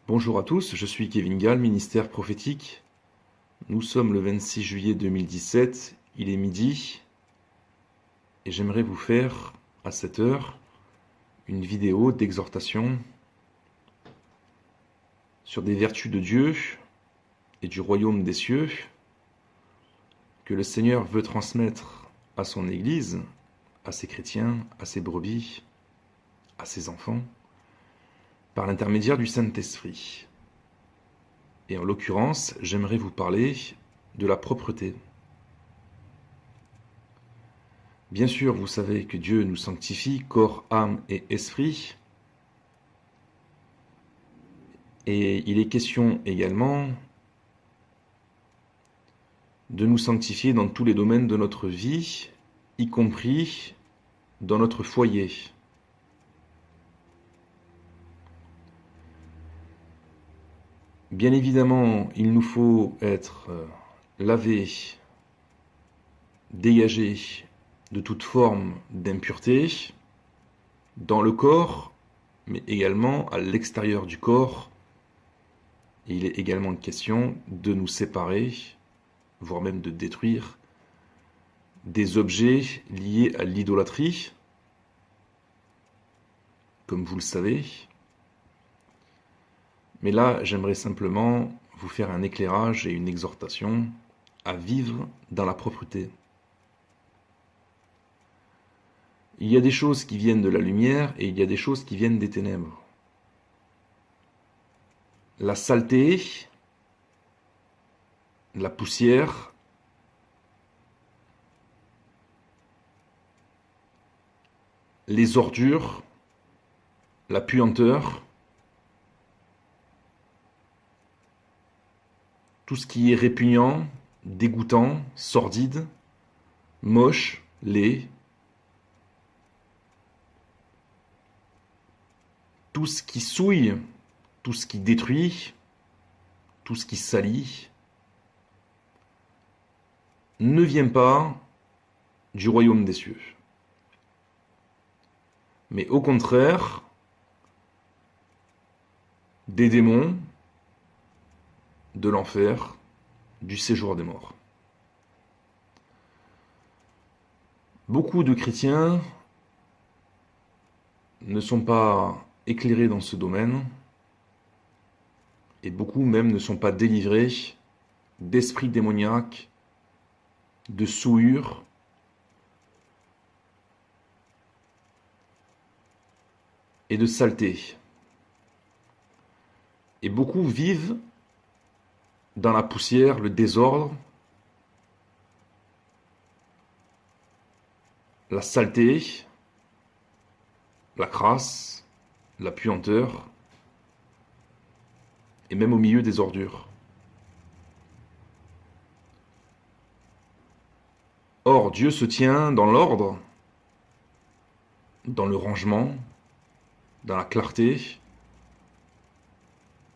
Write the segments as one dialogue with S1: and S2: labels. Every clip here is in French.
S1: Bonjour à tous, je suis Kevin Gall, ministère prophétique. Nous sommes le 26 juillet 2017, il est midi, et j'aimerais vous faire, à cette heure, une vidéo d'exhortation sur des vertus de Dieu et du royaume des cieux que le Seigneur veut transmettre à son Église, à ses chrétiens, à ses brebis, à ses enfants, par l'intermédiaire du Saint-Esprit. Et en l'occurrence, j'aimerais vous parler de la propreté. Bien sûr, vous savez que Dieu nous sanctifie, corps, âme et esprit. Et il est question également de nous sanctifier dans tous les domaines de notre vie, y compris dans notre foyer. Bien évidemment, il nous faut être lavé, dégagé de toute forme d'impureté dans le corps, mais également à l'extérieur du corps. Et il est également question de nous séparer, voire même de détruire des objets liés à l'idolâtrie, comme vous le savez. Mais là, j'aimerais simplement vous faire un éclairage et une exhortation à vivre dans la propreté. Il y a des choses qui viennent de la lumière et il y a des choses qui viennent des ténèbres. La saleté, la poussière, les ordures, la puanteur, tout ce qui est répugnant, dégoûtant, sordide, moche, laid, tout ce qui souille, tout ce qui détruit, tout ce qui salit, ne vient pas du royaume des cieux. Mais au contraire, des démons, de l'enfer, du séjour des morts. Beaucoup de chrétiens ne sont pas éclairés dans ce domaine, et beaucoup même ne sont pas délivrés d'esprits démoniaques, de souillure, et de saleté. Et beaucoup vivent dans la poussière, le désordre, la saleté, la crasse, la puanteur, et même au milieu des ordures. Or, Dieu se tient dans l'ordre, dans le rangement, dans la clarté,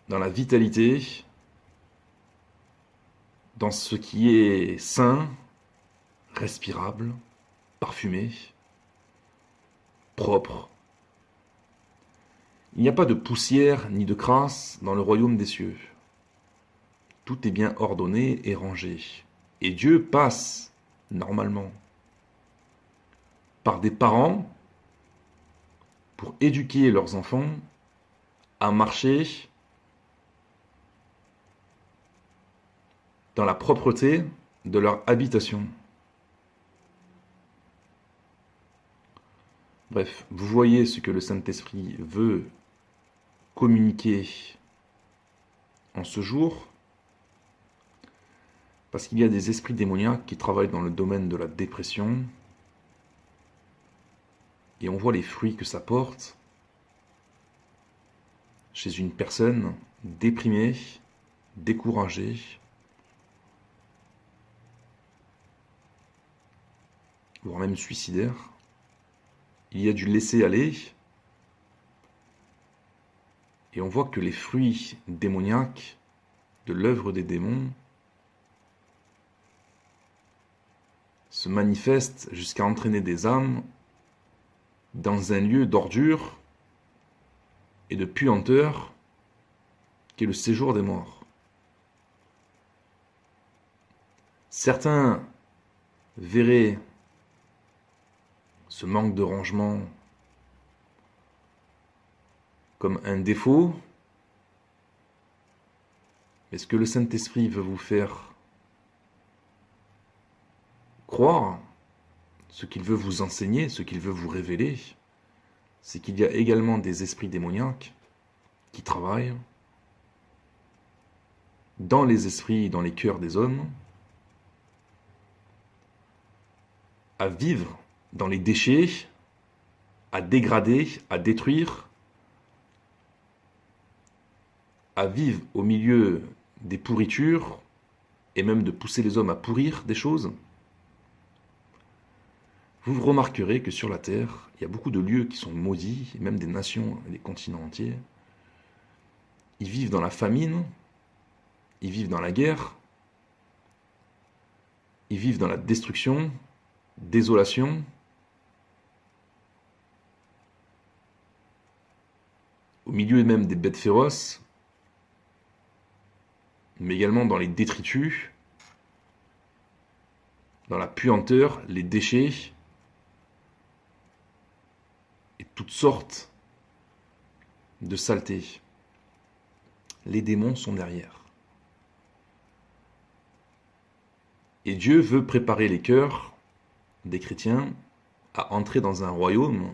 S1: dans la vitalité, dans ce qui est sain, respirable, parfumé, propre. Il n'y a pas de poussière ni de crasse dans le royaume des cieux. Tout est bien ordonné et rangé. Et Dieu passe, normalement, par des parents pour éduquer leurs enfants à marcher dans la propreté de leur habitation. Bref, vous voyez ce que le Saint-Esprit veut communiquer en ce jour, parce qu'il y a des esprits démoniaques qui travaillent dans le domaine de la dépression, et on voit les fruits que ça porte chez une personne déprimée, découragée, voire même suicidaire. Il y a du laisser-aller, et on voit que les fruits démoniaques de l'œuvre des démons se manifestent jusqu'à entraîner des âmes dans un lieu d'ordure et de puanteur qui est le séjour des morts. Certains verraient ce manque de rangement comme un défaut, mais ce que le Saint-Esprit veut vous faire croire, ce qu'il veut vous enseigner, ce qu'il veut vous révéler, c'est qu'il y a également des esprits démoniaques qui travaillent dans les esprits, dans les cœurs des hommes, à vivre dans les déchets, à dégrader, à détruire, à vivre au milieu des pourritures, et même de pousser les hommes à pourrir des choses. Vous remarquerez que sur la Terre, il y a beaucoup de lieux qui sont maudits, et même des nations et des continents entiers. Ils vivent dans la famine, ils vivent dans la guerre, ils vivent dans la destruction, désolation, au milieu même des bêtes féroces, mais également dans les détritus, dans la puanteur, les déchets, et toutes sortes de saletés. Les démons sont derrière. Et Dieu veut préparer les cœurs des chrétiens à entrer dans un royaume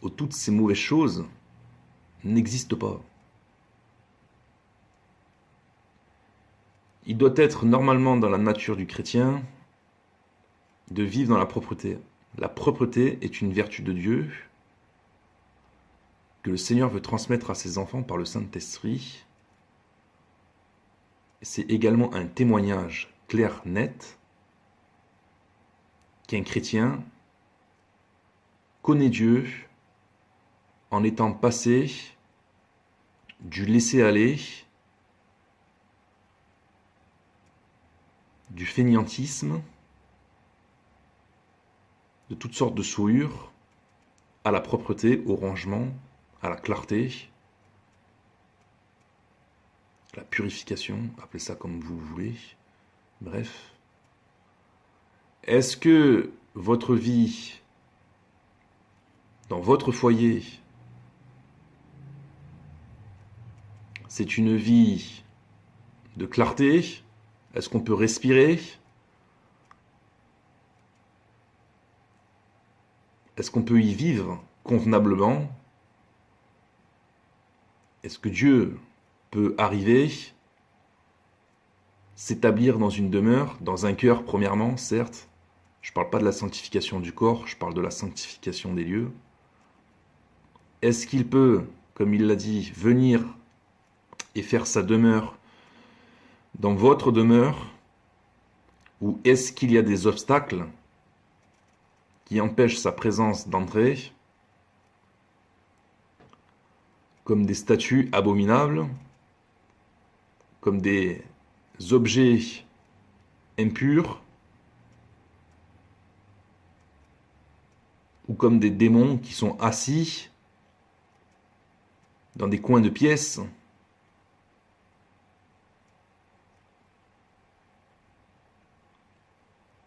S1: où toutes ces mauvaises choses n'existent pas. Il doit être normalement dans la nature du chrétien de vivre dans la propreté. La propreté est une vertu de Dieu que le Seigneur veut transmettre à ses enfants par le Saint-Esprit. C'est également un témoignage clair, net, qu'un chrétien connaît Dieu en étant passé du laisser-aller, du fainéantisme, de toutes sortes de souillures, à la propreté, au rangement, à la clarté, la purification, appelez ça comme vous voulez, bref. Est-ce que votre vie, dans votre foyer, c'est une vie de clarté? Est-ce qu'on peut respirer? Est-ce qu'on peut y vivre convenablement? Est-ce que Dieu peut arriver, s'établir dans une demeure, dans un cœur premièrement, certes. Je ne parle pas de la sanctification du corps, je parle de la sanctification des lieux. Est-ce qu'il peut, comme il l'a dit, venir et faire sa demeure dans votre demeure? Ou est-ce qu'il y a des obstacles qui empêchent sa présence d'entrer, comme des statues abominables, comme des objets impurs, ou comme des démons qui sont assis dans des coins de pièces,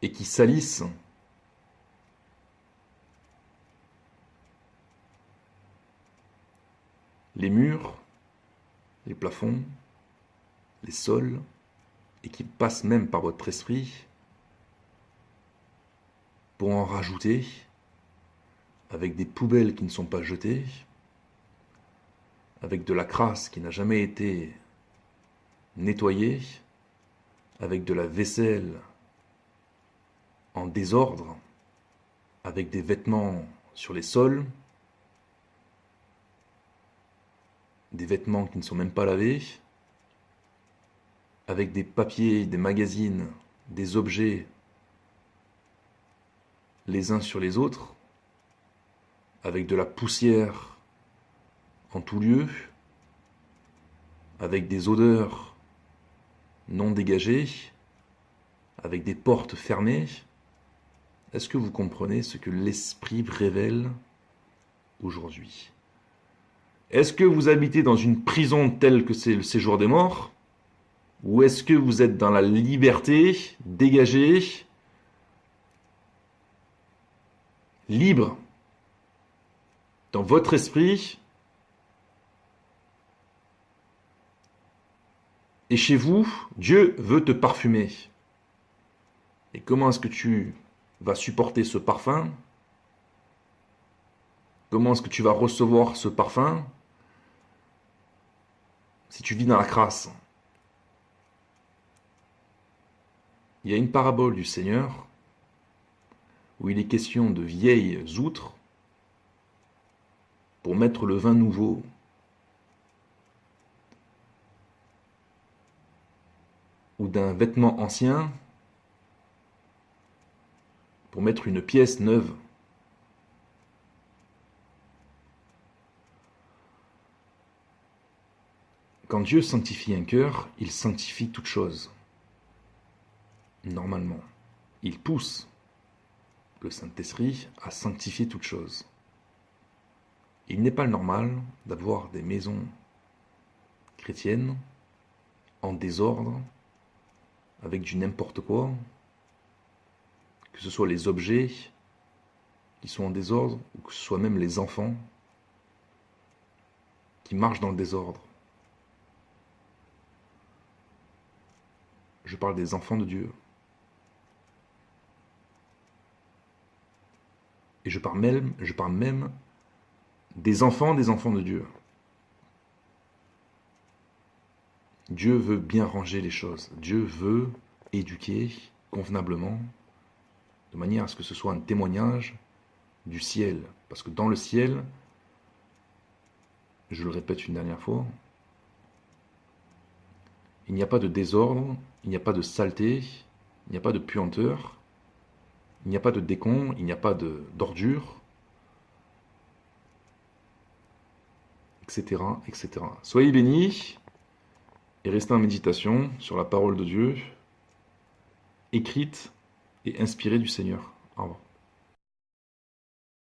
S1: et qui salissent les murs, les plafonds, les sols, et qui passent même par votre esprit pour en rajouter, avec des poubelles qui ne sont pas jetées, avec de la crasse qui n'a jamais été nettoyée, avec de la vaisselle en désordre, avec des vêtements sur les sols, des vêtements qui ne sont même pas lavés, avec des papiers, des magazines, des objets les uns sur les autres, avec de la poussière en tout lieu, avec des odeurs non dégagées, avec des portes fermées. Est-ce que vous comprenez ce que l'Esprit révèle aujourd'hui? Est-ce que vous habitez dans une prison telle que c'est le séjour des morts? Ou est-ce que vous êtes dans la liberté, dégagé, libre, dans votre esprit, et chez vous, Dieu veut te parfumer. Et comment est-ce que tu vas supporter ce parfum? Comment est-ce que tu vas recevoir ce parfum si tu vis dans la crasse? Il y a une parabole du Seigneur où il est question de vieilles outres pour mettre le vin nouveau. Ou d'un vêtement ancien pour mettre une pièce neuve. Quand Dieu sanctifie un cœur, il sanctifie toute chose. Normalement, il pousse le Saint-Esprit à sanctifier toute chose. Il n'est pas normal d'avoir des maisons chrétiennes en désordre, avec du n'importe quoi, que ce soit les objets qui sont en désordre, ou que ce soit même les enfants qui marchent dans le désordre. Je parle des enfants de Dieu. Et je parle même des enfants de Dieu. Dieu veut bien ranger les choses. Dieu veut éduquer convenablement, de manière à ce que ce soit un témoignage du ciel. Parce que dans le ciel, je le répète une dernière fois, il n'y a pas de désordre, il n'y a pas de saleté, il n'y a pas de puanteur, il n'y a pas de décon, il n'y a pas d'ordure, etc., etc. Soyez bénis et restez en méditation sur la parole de Dieu, écrite et inspirée du Seigneur. Au revoir.